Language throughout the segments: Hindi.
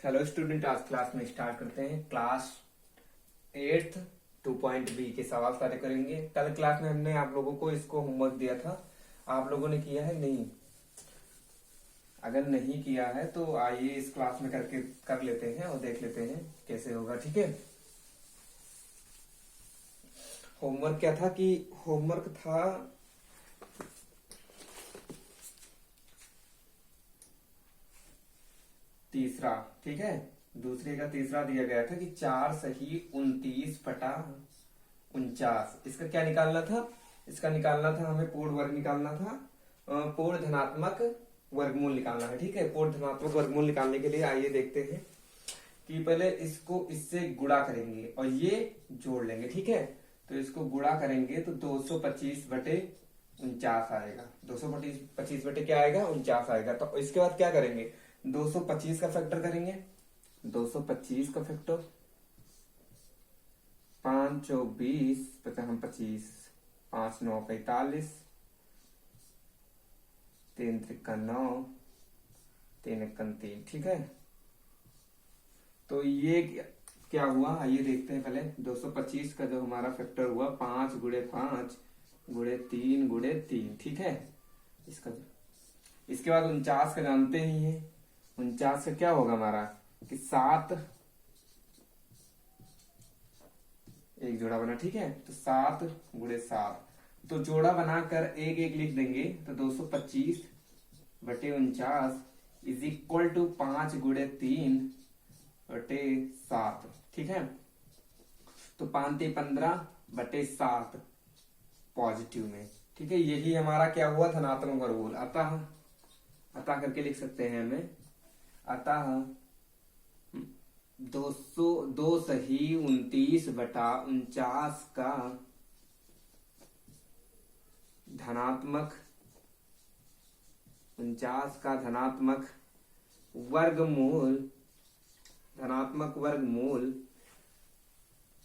हेलो स्टूडेंट, आज क्लास में स्टार्ट करते हैं। क्लास 8 2.B के सवाल सारे करेंगे। कल क्लास में हमने आप लोगों को इसको होमवर्क दिया था, आप लोगों ने किया है नहीं? अगर नहीं किया है तो आइए इस क्लास में करके कर लेते हैं और देख लेते हैं कैसे होगा। ठीक है, होमवर्क क्या था कि होमवर्क था तीसरा। ठीक है, दूसरे का तीसरा दिया गया था कि 4 सही 29 बटा 49। इसका क्या निकालना था? इसका निकालना था हमें पूर्ण वर्ग निकालना था, पूर्ण धनात्मक वर्गमूल निकालना है। ठीक है, पूर्ण धनात्मक वर्गमूल निकालने के लिए आइए देखते हैं कि पहले इसको इससे गुणा करेंगे और ये जोड़ लेंगे। ठीक है, तो इसको गुणा करेंगे तो 225 बटे 49 आएगा। 225 बटे क्या आएगा? 49 आएगा। तो इसके बाद क्या करेंगे? 225 का फैक्टर करेंगे। 225 का फैक्टर 5 चौक 20 हम 25, 5 9 45, 3 त्रिका 9, 3 एकम 3। ठीक है, तो ये क्या हुआ आइए देखते हैं। पहले 225 का जो हमारा फैक्टर हुआ 5 गुणे 5 गुणे 3 गुणे 3। ठीक है, इसके बाद 49 का जानते ही है। 49 का क्या होगा हमारा कि 7 एक जोड़ा बना। ठीक है, तो 7 गुणे 7, तो जोड़ा बनाकर एक एक लिख देंगे तो 225 बटे 49 इज इक्वल टू 5 गुणे 3 बटे 7। ठीक है, तो 5 ते 15 बटे 7 पॉजिटिव में। ठीक है, यही हमारा क्या हुआ? धनात्मक वर्गमूल। अतः करके लिख सकते हैं हमें। अतः 2 सही 29 बटा 49 का धनात्मक 49 का धनात्मक वर्गमूल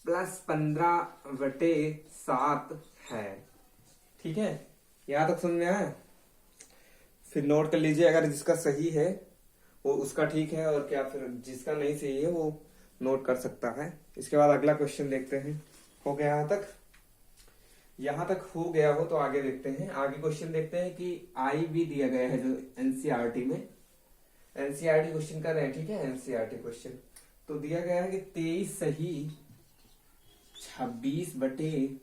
प्लस 15 बटे 7 है। ठीक है, यहां तक समझ में आया? फिर नोट कर लीजिए, अगर जिसका सही है वो उसका ठीक है, और क्या फिर जिसका नहीं सही है वो नोट कर सकता है। इसके बाद अगला क्वेश्चन देखते हैं। हो गया यहां तक हो गया हो तो आगे देखते हैं। आगे क्वेश्चन देखते हैं कि आई भी दिया गया है जो एनसीईआरटी में। एनसीईआरटी क्वेश्चन कर रहे हैं। ठीक है, एनसीईआरटी क्वेश्चन तो दिया गया है कि 23 सही 26 बटे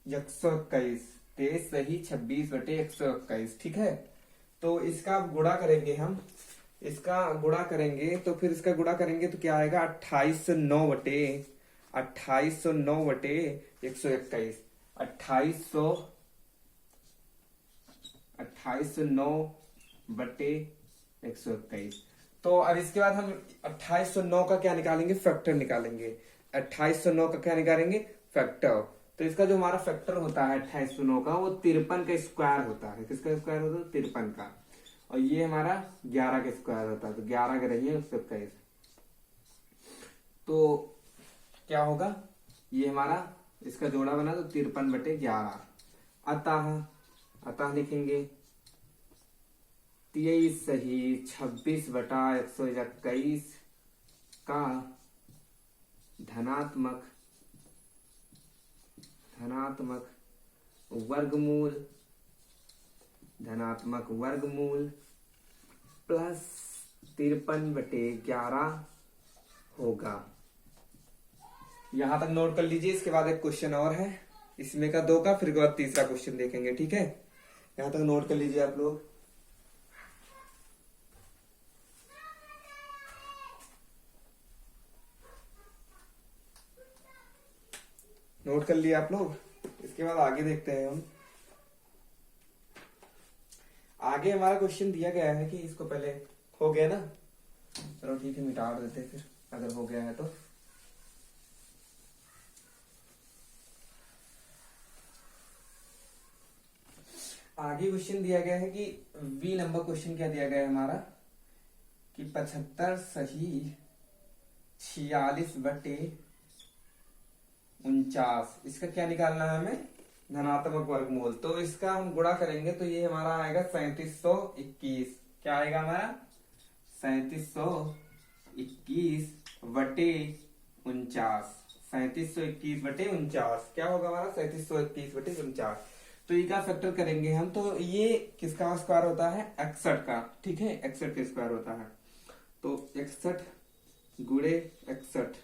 121। 23 सही 26 बटे 121। ठीक है, तो इसका गुणा करेंगे हम। इसका गुणा करेंगे तो फिर इसका गुणा करेंगे तो क्या आएगा? 2809 बटे 121। 2809 बटे 121। तो अब इसके बाद हम 2809 का क्या निकालेंगे? फैक्टर निकालेंगे। 2809 का क्या निकालेंगे? फैक्टर। तो इसका जो हमारा फैक्टर होता है 2809 का, वो 53 का स्क्वायर होता है। किसका स्क्वायर होता है? 53 का। और ये हमारा 11 का स्क्वायर होता है, तो 11 का रहिए 121। तो क्या होगा? ये हमारा इसका जोड़ा बना तो 53 बटे 11। अतः लिखेंगे 23 सही 26 बटा 121 का धनात्मक वर्गमूल प्लस 53 बटे 11 होगा। यहां तक नोट कर लीजिए। इसके बाद एक क्वेश्चन और है, इसमें का 2 का, फिर के बाद तीसरा क्वेश्चन देखेंगे। ठीक है, यहां तक नोट कर लीजिए आप लोग। नोट कर लिए आप लोग। इसके बाद आगे देखते हैं हम। आगे हमारा क्वेश्चन दिया गया है कि इसको पहले हो गया ना, चलो ठीक है मिटा देते फिर अगर हो गया है तो। आगे क्वेश्चन दिया गया है कि बी नंबर क्वेश्चन क्या दिया गया है हमारा कि 75 सही 46 बटे 49। इसका क्या निकालना है हमें? धनात्मक वर्गमूल। तो इसका हम गुणा करेंगे तो ये हमारा आएगा 3721। क्या आएगा हमारा? 3721 3721 3721 क्या होगा हमारा 3721 तो ये का फैक्टर करेंगे हम, तो ये किसका स्क्वायर होता है 61 का, ठीक है 61 का स्क्वायर होता है। तो 61 गुणे 61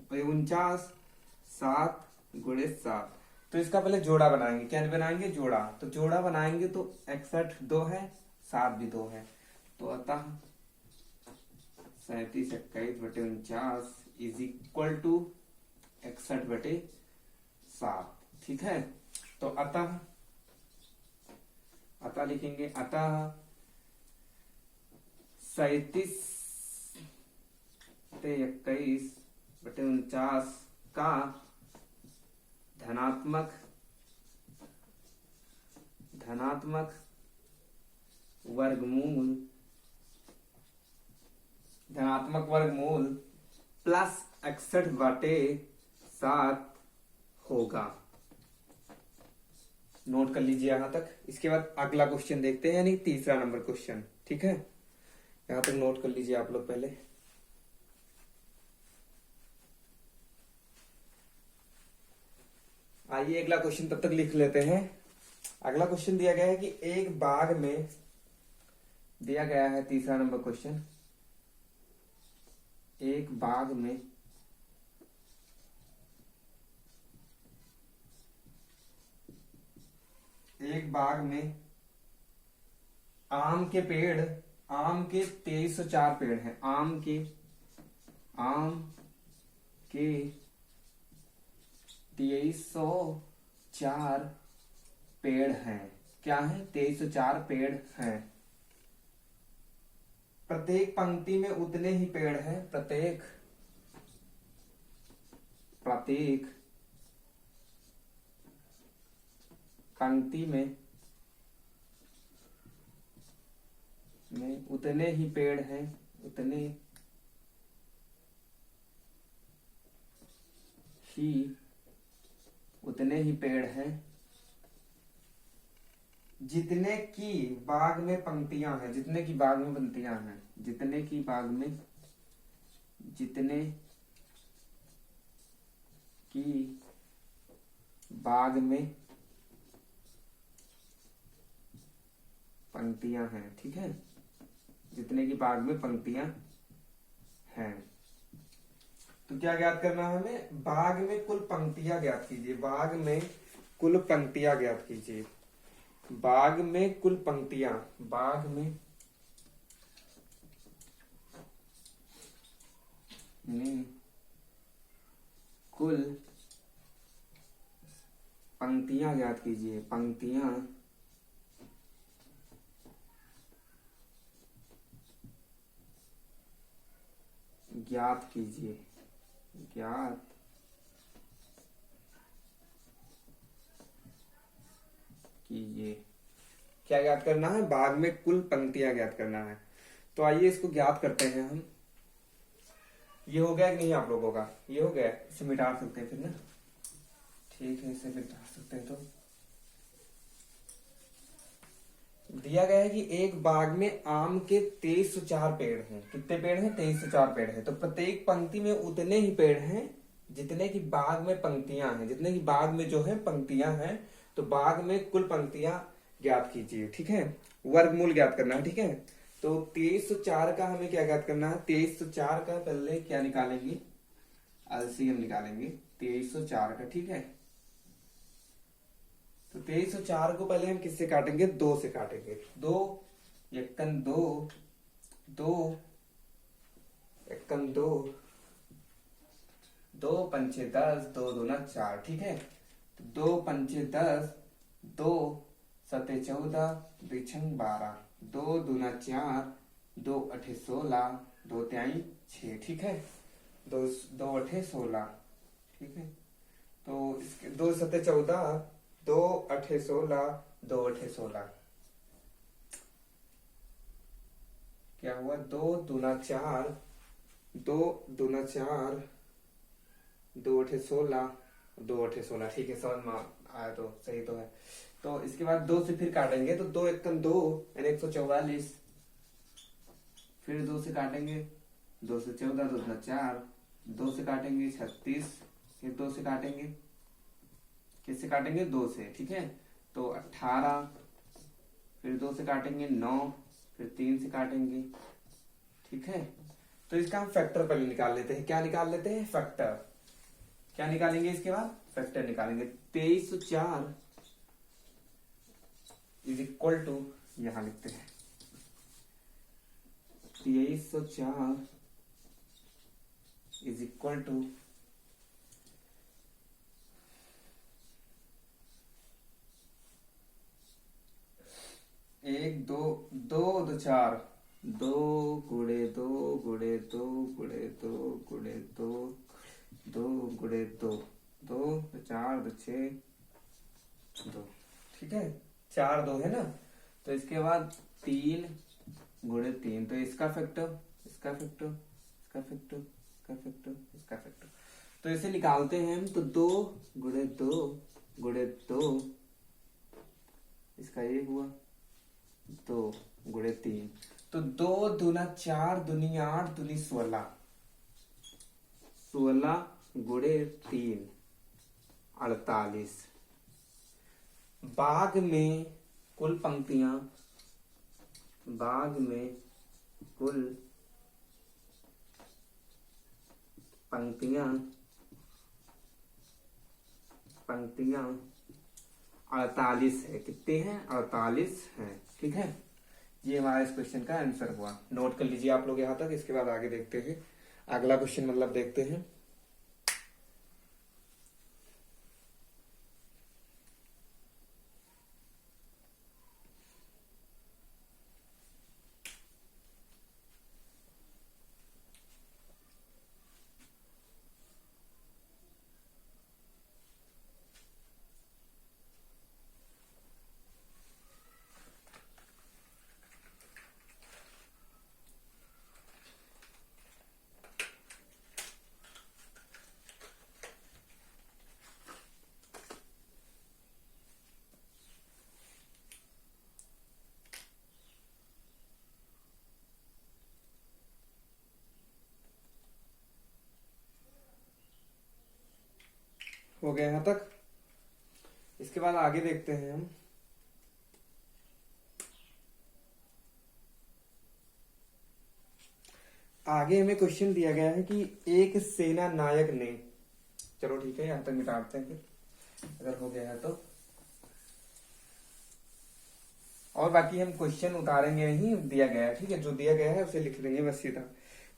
और 49 7 गुणे 7। तो इसका पहले जोड़ा बनाएंगे, क्या बनाएंगे जोड़ा, तो जोड़ा बनाएंगे तो 61 2 है 7 भी 2 है, तो अतः 37 21 इज इक्वल टू 61/7, ठीक है। तो अतः लिखेंगे अतः 37/21 का धनात्मक वर्गमूल प्लस 61/7 होगा। नोट कर लीजिए यहां तक। इसके बाद अगला क्वेश्चन देखते हैं, यानी तीसरा नंबर क्वेश्चन, ठीक है। यहां तक नोट कर लीजिए आप लोग पहले। आइए अगला क्वेश्चन तब तक लिख लेते हैं। अगला क्वेश्चन दिया गया है कि एक बाग में दिया गया है, तीसरा नंबर क्वेश्चन, एक बाग में आम के 2304 पेड़ हैं, आम के 2304 पेड़ हैं, क्या है 2304 पेड़ हैं। प्रत्येक पंक्ति में उतने ही पेड़ हैं, प्रत्येक पंक्ति में उतने ही पेड़ हैं, उतने ही पेड़ हैं जितने की बाग में पंक्तियां हैं, जितने की बाग में पंक्तियां हैं, जितने की बाग में पंक्तियां हैं, ठीक है, जितने की बाग में पंक्तियां हैं। तो क्या ज्ञात करना है हमें, बाग में कुल पंक्तियां ज्ञात कीजिए, बाग में कुल पंक्तियां ज्ञात कीजिए, बाग में कुल पंक्तियां, बाग में कुल पंक्तियां ज्ञात कीजिए, पंक्तियां ज्ञात कीजिए, क्या ज्ञात करना है, बाग में कुल पंक्तियां ज्ञात करना है। तो आइए इसको ज्ञात करते हैं हम। ये हो गया कि नहीं आप लोगों का, ये हो गया, इसे मिटा सकते हैं फिर ना, ठीक है इसे मिटा सकते हैं। तो दिया गया है कि एक बाग में आम के 2304 पेड़ हैं, कितने पेड़ हैं 2304 पेड़ हैं। तो प्रत्येक पंक्ति में उतने ही पेड़ हैं जितने की बाग में पंक्तियां हैं, जितने की बाग में जो है पंक्तियां हैं। तो बाग में कुल पंक्तियां ज्ञात कीजिए, ठीक है, वर्गमूल ज्ञात करना है, ठीक है। तो 2304 का हमें क्या ज्ञात करना है, 2304 का पहले क्या निकालेंगे, एलसीएम निकालेंगे 2304 का, ठीक है। तो 2304 को पहले हम किससे काटेंगे, 2 से काटेंगे, 2 एकन 2 एकन 2 2 पंचे 10 2 दूना 4, ठीक है। 2 पंचे 10 2 सते 14 2 छंग 12 2 दूना 4 2 अठे 16 2 त्याई 6, ठीक है, 2 अठे 16, ठीक है। तो इसके 2 सते 14 2 अठे 16 2 अठे 16 क्या हुआ, 2 दूना 4 2 दूना 4 2 अठे 16 2 अठे 16, ठीक है, समझ में आया तो सही तो है। तो इसके बाद 2 से फिर काटेंगे, तो 2 एकम 2 यानी 144, फिर 2 से काटेंगे 214, 2 दूना 4, 2 से काटेंगे 36, फिर 2 से काटेंगे, किससे काटेंगे 2 से, ठीक है। तो 18, फिर 2 से काटेंगे 9, फिर 3 से काटेंगे, ठीक है। तो इसका हम फैक्टर पहले निकाल लेते हैं। क्या निकाल लेते हैं? फैक्टर। क्या निकालेंगे इसके बाद? फैक्टर निकालेंगे। 2304 इज इक्वल टू, यहां लिखते हैं 2304 इज इक्वल टू 1 2 2 2 4, 2 गुणे 2 गुणे 2 गुणे 2 गुणे 2 2 गुणे 2, 2 4 2 6 2, ठीक है। 4 2 है ना। तो इसके बाद 3 गुणे 3, तो इसका फैक्टर, इसका फैक्टर, इसका फैक्टर, इसका फैक्टर, इसका फैक्टर। तो इसे निकालते हैं हम। तो 2 गुणे 2 गुणे 2, इसका ये हुआ 2 गुणे 3, तो 2 दूना 4 दूनी 8 दूनी 16, 16 गुणे 3 48। बाग में कुल पंक्तियां, बाग में कुल पंक्तियां 48 है। कितने हैं? 48 हैं, ठीक है। ये हमारा इस क्वेश्चन का आंसर हुआ। नोट कर लीजिए आप लोग यहां तक। इसके बाद आगे देखते हैं अगला क्वेश्चन, मतलब देखते हैं। हो गया यहां तक। इसके बाद आगे देखते हैं हम। आगे हमें क्वेश्चन दिया गया है कि एक सेना नायक ने, चलो ठीक है यहां तक मिटाते हैं फिर अगर हो गया है तो, और बाकी हम क्वेश्चन उतारेंगे नहीं, दिया गया है, ठीक है। जो दिया गया है उसे लिख लेंगे बस सीधा,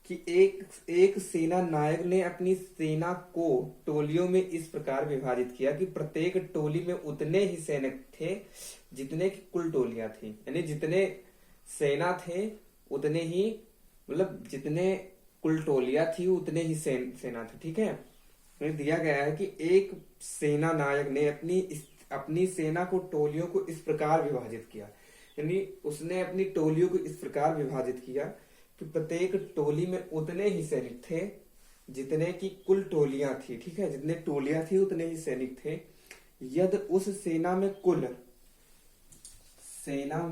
कि एक सेना नायक ने अपनी सेना को टोलियों में इस प्रकार विभाजित किया कि प्रत्येक टोली में उतने ही सैनिक थे जितने की कुल टोलियां थी। यानी जितने सेना थे उतने ही, मतलब जितने कुल टोलियां थी उतने ही सेना थे, ठीक है। तो दिया गया है कि एक सेना नायक ने अपनी सेना को टोलियों को इस प्रकार विभाजित किया। यानी उसने अपनी टोलियों को इस प्रकार विभाजित किया कि प्रत्येक टोली में उतने ही सैनिक थे जितने की कुल टोलियां थी, ठीक है। जितने टोलियां थी उतने ही सैनिक थे। यदि उस सेना में कुल सेना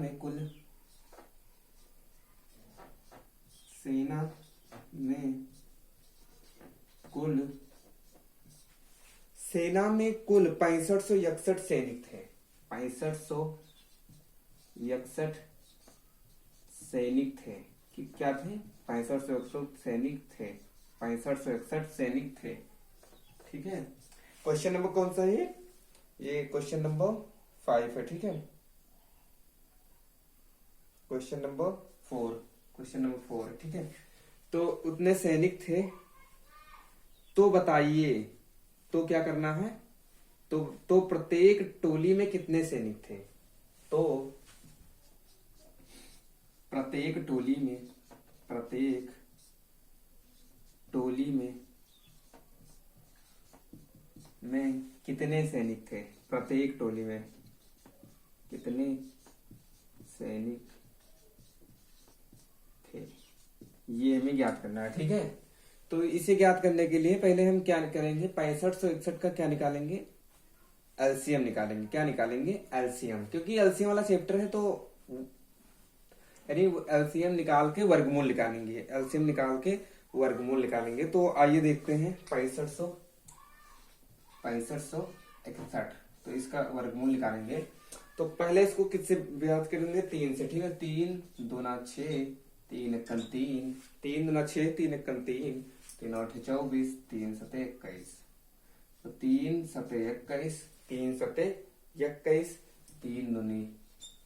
में कुल 6561 सैनिक थे। 6561 सैनिक थे कि क्या थे? 6561 सैनिक थे। 6561 सैनिक थे, ठीक है। क्वेश्चन नंबर कौन सा है? ये क्वेश्चन नंबर 5 है, ठीक है। क्वेश्चन नंबर 4, क्वेश्चन नंबर 4 है, ठीक है। तो उतने सैनिक थे, तो बताइए तो क्या करना है? तो प्रत्येक टोली में कितने सैनिक थे? तो प्रत्येक टोली में कितने सैनिक थे? प्रत्येक टोली में कितने सैनिक थे, ये हमें ज्ञात करना है, ठीक है। तो इसे ज्ञात करने के लिए पहले हम क्या करेंगे? 6561 का क्या निकालेंगे? एलसीएम निकालेंगे। क्या निकालेंगे? एलसीएम, क्योंकि एलसीएम वाला चैप्टर है, तो यानी एलसीएम निकाल के वर्गमूल निकालेंगे। एलसीएम निकाल के वर्गमूल निकालेंगे। तो आइए देखते हैं 6561। तो इसका वर्गमूल निकालेंगे। तो पहले इसको किससे विभाजित करेंगे? 3 से, ठीक है। 3 दूना 6, 3 एकम 3, 3 दूना 6, 3 एकम 3, 3 आठ 24, 3 सते 21। तो 3 सते 21, 3 सते 21, 3 दूनी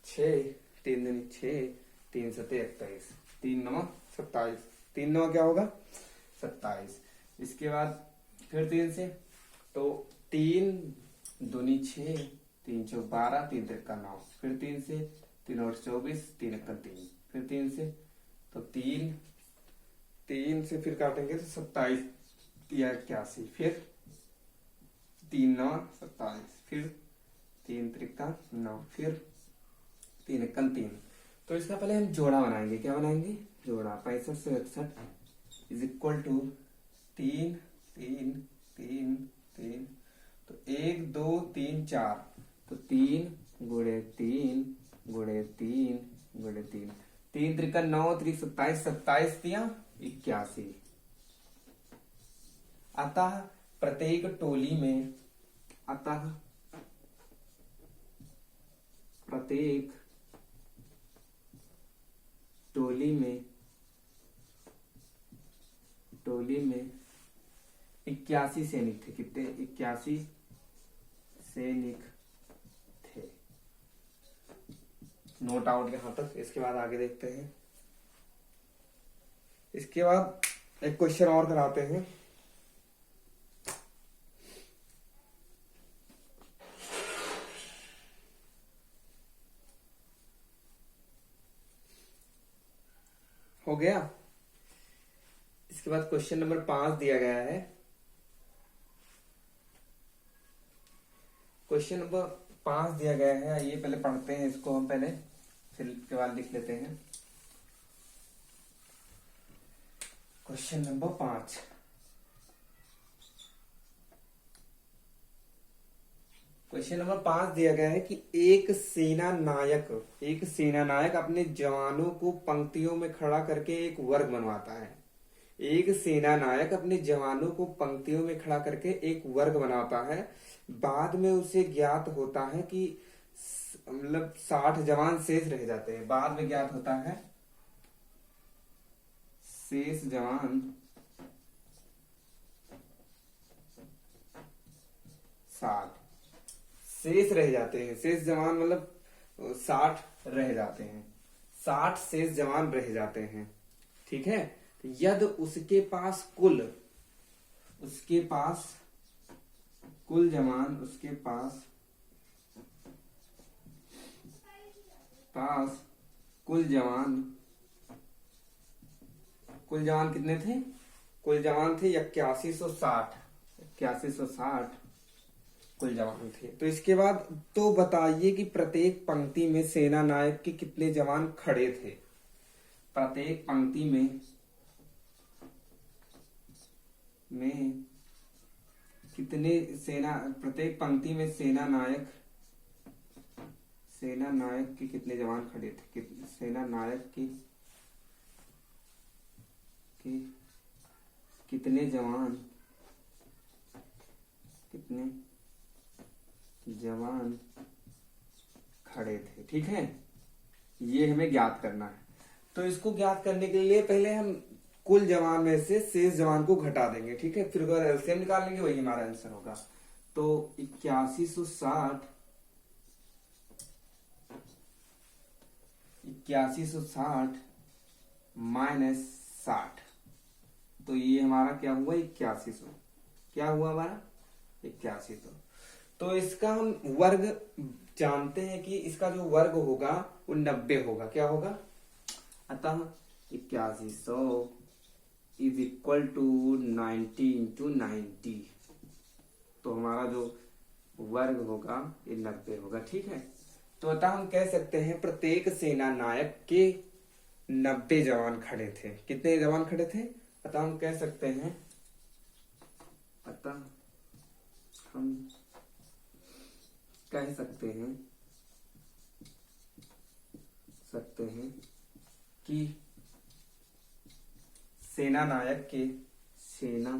6, 3 दूनी 6, 3 सते 21, 3 नवा 27, 3 नवा क्या होगा? 27। इसके बाद फिर 3 से, तो 3 दूनी 6, 3 चौक 12, 3 तिरका 9, फिर 3 से, 3 और 24, 3 एकम 3, फिर 3 से, तो 3 से फिर काटेंगे तो 27 या 81, फिर 3 9 27, फिर 3 त्रिका 9, फिर 3 एकम 3। तो इसका पहले हम जोड़ा बनाएंगे। क्या बनाएंगे? जोड़ा। 65 से 61 इज इक्वल टू 3 3 3 3। तो 1 2 3 4, तो 3 गुणे 3 गुणे 3 गुणे 3, 3 त्रिका 9, 3 27, 27 दिया 81। अतः प्रत्येक टोली में, अतः प्रत्येक टोली में 81 सैनिक थे। कितने? 81 सैनिक थे। नोट आउट यहां तक। इसके बाद आगे देखते हैं। इसके बाद एक क्वेश्चन और कराते हैं। हो गया। इसके बाद क्वेश्चन नंबर 5 दिया गया है। क्वेश्चन नंबर 5 दिया गया है। आइए पहले पढ़ते हैं इसको हम पहले, फिर के बाद लिख लेते हैं। Question number 5। क्वेश्चन नंबर 5 दिया गया है कि एक सेना नायक अपने जवानों को पंक्तियों में खड़ा करके एक वर्ग बनवाता है। एक सेना नायक अपने जवानों को पंक्तियों में खड़ा करके एक वर्ग बनाता है। बाद में उसे ज्ञात होता है कि मतलब 60 जवान शेष रह जाते हैं। बाद में ज्ञात होता है शेष जवान 60 शेष रह जाते हैं। शेष जवान मतलब 60 रह जाते हैं। 60 शेष जवान रह जाते हैं, ठीक है। यदि उसके पास कुल जवान, उसके पास कुल जवान कितने थे? कुल जवान थे 8160 कुल जवान थे। तो इसके बाद तो बताइए कि प्रत्येक पंक्ति में सेना नायक के कितने जवान खड़े थे? प्रत्येक पंक्ति में प्रत्येक पंक्ति में सेना नायक के कितने जवान खड़े थे? सेना नायक के कितने जवान खड़े थे, ठीक है। ये हमें ज्ञात करना है। तो इसको ज्ञात करने के लिए पहले हम कुल जवान में से शेष जवान को घटा देंगे, ठीक है। फिर अगर एलसीएम निकाल लेंगे वही हमारा आंसर होगा। तो 8160 माइनस 60, तो ये हमारा क्या हुआ? 8100। क्या हुआ हमारा? 8100। तो इसका हम वर्ग जानते हैं कि इसका जो वर्ग होगा वो 90 होगा। क्या होगा? अतः 8100 इज इक्वल टू 90 इंटू 90। तो हमारा जो वर्ग होगा ये 90 होगा, ठीक है। तो अतः हम कह सकते हैं प्रत्येक सेना नायक के 90 जवान खड़े थे। कितने जवान खड़े थे? अतः हम कह सकते हैं कि सेना नायक के, सेना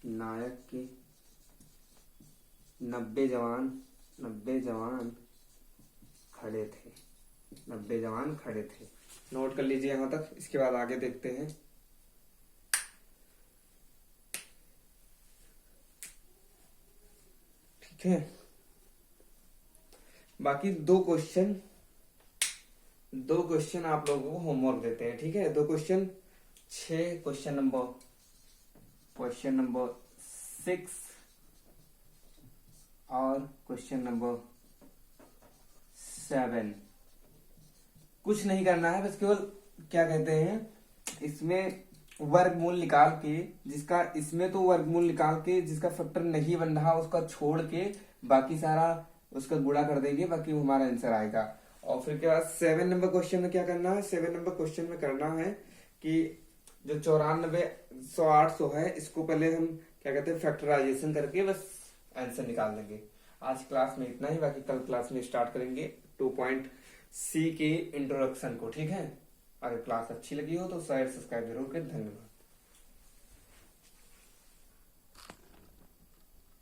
नायक के 90 जवान खड़े थे, 90 जवान खड़े थे। नोट कर लीजिए यहां तक, इसके बाद आगे देखते हैं। ठीक है, बाकी दो क्वेश्चन आप लोगों को होमवर्क देते हैं। ठीक है, दो क्वेश्चन 6, क्वेश्चन नंबर 6 और क्वेश्चन नंबर 7। कुछ नहीं करना है, बस केवल क्या कहते हैं, इसमें वर्गमूल निकाल के, जिसका इसमें तो वर्गमूल निकाल के जिसका फैक्टर नहीं बन रहा उसका छोड़ के बाकी सारा उसका गुणा कर देंगे, बाकी वो हमारा आंसर आएगा। और फिर के बाद 7 नंबर क्वेश्चन में क्या करना है, 7 नंबर क्वेश्चन में करना है कि जो 94 100 800 है, इसको पहले हम क्या कहते हैं फैक्टराइजेशन करके बस आंसर निकाल देंगे। आज क्लास में इतना ही, बाकी कल क्लास में स्टार्ट करेंगे 2.C के इंट्रोडक्शन को। ठीक है, अगर क्लास अच्छी लगी हो तो शेयर सब्सक्राइब जरूर करें। धन्यवाद।